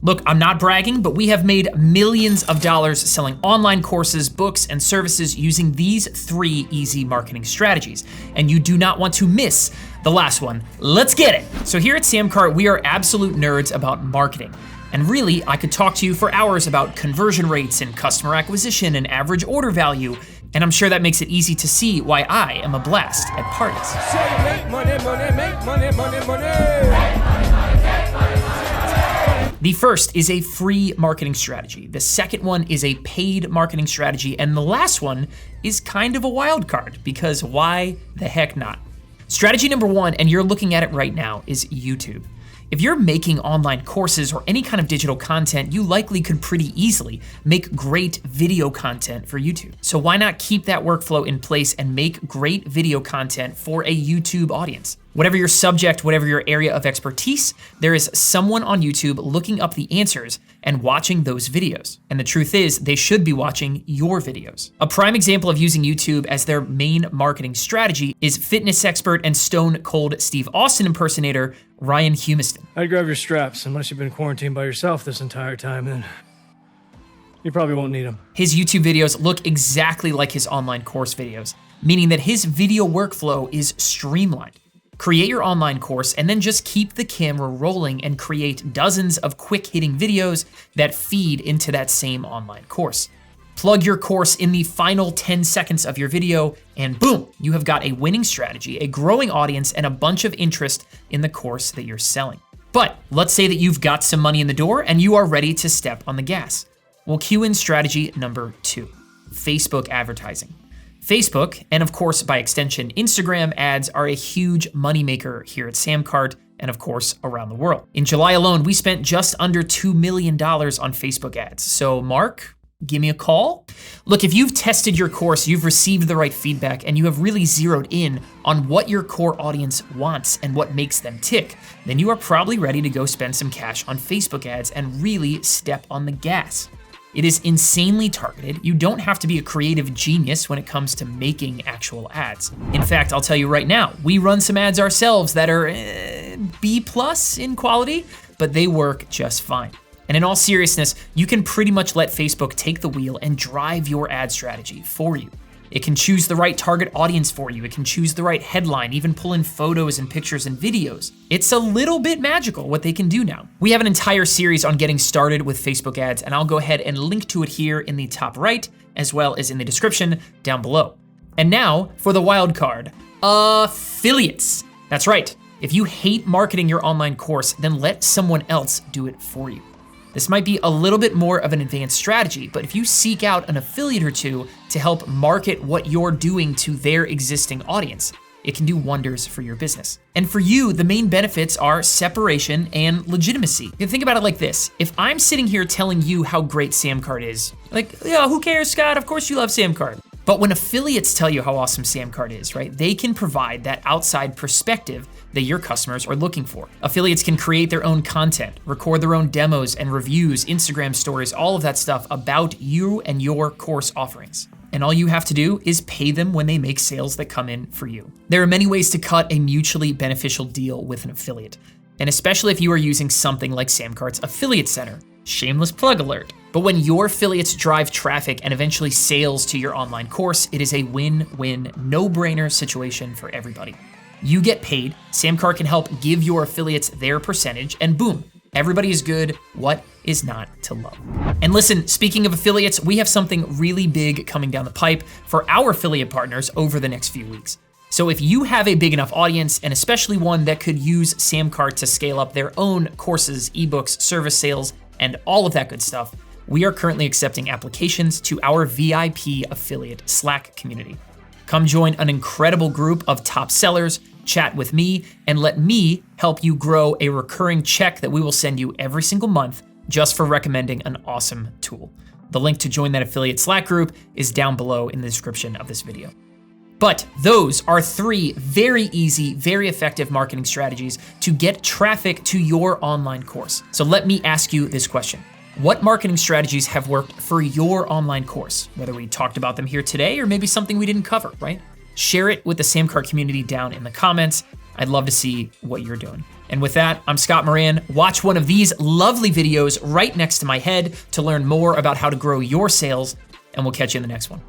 Look, I'm not bragging, but we have made millions of dollars selling online courses, books, and services using these 3 easy marketing strategies. And you do not want to miss the last one. Let's get it. So here at SamCart, we are absolute nerds about marketing. And really, I could talk to you for hours about conversion rates and customer acquisition and average order value. And I'm sure that makes it easy to see why I am a blast at parties. Say make money, money, make money, money, money. The first is a free marketing strategy. The second one is a paid marketing strategy. And the last one is kind of a wild card, because why the heck not? Strategy number 1, and you're looking at it right now, is YouTube. If you're making online courses or any kind of digital content, you likely could pretty easily make great video content for YouTube. So why not keep that workflow in place and make great video content for a YouTube audience? Whatever your subject, whatever your area of expertise, there is someone on YouTube looking up the answers and watching those videos. And the truth is, they should be watching your videos. A prime example of using YouTube as their main marketing strategy is fitness expert and Stone Cold Steve Austin impersonator, Ryan Humiston. I'd grab your straps, unless you've been quarantined by yourself this entire time, then you probably won't need them. His YouTube videos look exactly like his online course videos, meaning that his video workflow is streamlined. Create your online course and then just keep the camera rolling and create dozens of quick-hitting videos that feed into that same online course. Plug your course in the final 10 seconds of your video, and boom, you have got a winning strategy, a growing audience, and a bunch of interest in the course that you're selling. But let's say that you've got some money in the door and you are ready to step on the gas. Well, cue in strategy number 2, Facebook advertising. Facebook, and of course by extension Instagram ads, are a huge moneymaker here at SamCart and of course around the world. In July alone, we spent just under $2 million on Facebook ads. So Mark, give me a call. Look, if you've tested your course, you've received the right feedback, and you have really zeroed in on what your core audience wants and what makes them tick, then you are probably ready to go spend some cash on Facebook ads and really step on the gas. It is insanely targeted. You don't have to be a creative genius when it comes to making actual ads. In fact, I'll tell you right now, we run some ads ourselves that are B+ in quality, but they work just fine. And in all seriousness, you can pretty much let Facebook take the wheel and drive your ad strategy for you. It can choose the right target audience for you. It can choose the right headline, even pull in photos and pictures and videos. It's a little bit magical what they can do now. We have an entire series on getting started with Facebook ads, and I'll go ahead and link to it here in the top right, as well as in the description down below. And now for the wild card, affiliates. That's right. If you hate marketing your online course, then let someone else do it for you. This might be a little bit more of an advanced strategy, but if you seek out an affiliate or two to help market what you're doing to their existing audience, it can do wonders for your business. And for you, the main benefits are separation and legitimacy. You can think about it like this. If I'm sitting here telling you how great SamCart is, like, yeah, who cares, Scott? Of course you love SamCart. But when affiliates tell you how awesome SamCart is, right, they can provide that outside perspective that your customers are looking for. Affiliates can create their own content, record their own demos and reviews, Instagram stories, all of that stuff about you and your course offerings. And all you have to do is pay them when they make sales that come in for you. There are many ways to cut a mutually beneficial deal with an affiliate, and especially if you are using something like SamCart's Affiliate Center. Shameless plug alert. But when your affiliates drive traffic and eventually sales to your online course, it is a win-win, no-brainer situation for everybody. You get paid, SamCart can help give your affiliates their percentage, and boom, everybody is good. What is not to love? And listen, speaking of affiliates, we have something really big coming down the pipe for our affiliate partners over the next few weeks. So if you have a big enough audience, and especially one that could use SamCart to scale up their own courses, ebooks, service sales, and all of that good stuff, we are currently accepting applications to our VIP affiliate Slack community. Come join an incredible group of top sellers, chat with me, and let me help you grow a recurring check that we will send you every single month just for recommending an awesome tool. The link to join that affiliate Slack group is down below in the description of this video. But those are 3 very easy, very effective marketing strategies to get traffic to your online course. So let me ask you this question. What marketing strategies have worked for your online course? Whether we talked about them here today or maybe something we didn't cover, right? Share it with the SamCart community down in the comments. I'd love to see what you're doing. And with that, I'm Scott Moran. Watch one of these lovely videos right next to my head to learn more about how to grow your sales, and we'll catch you in the next one.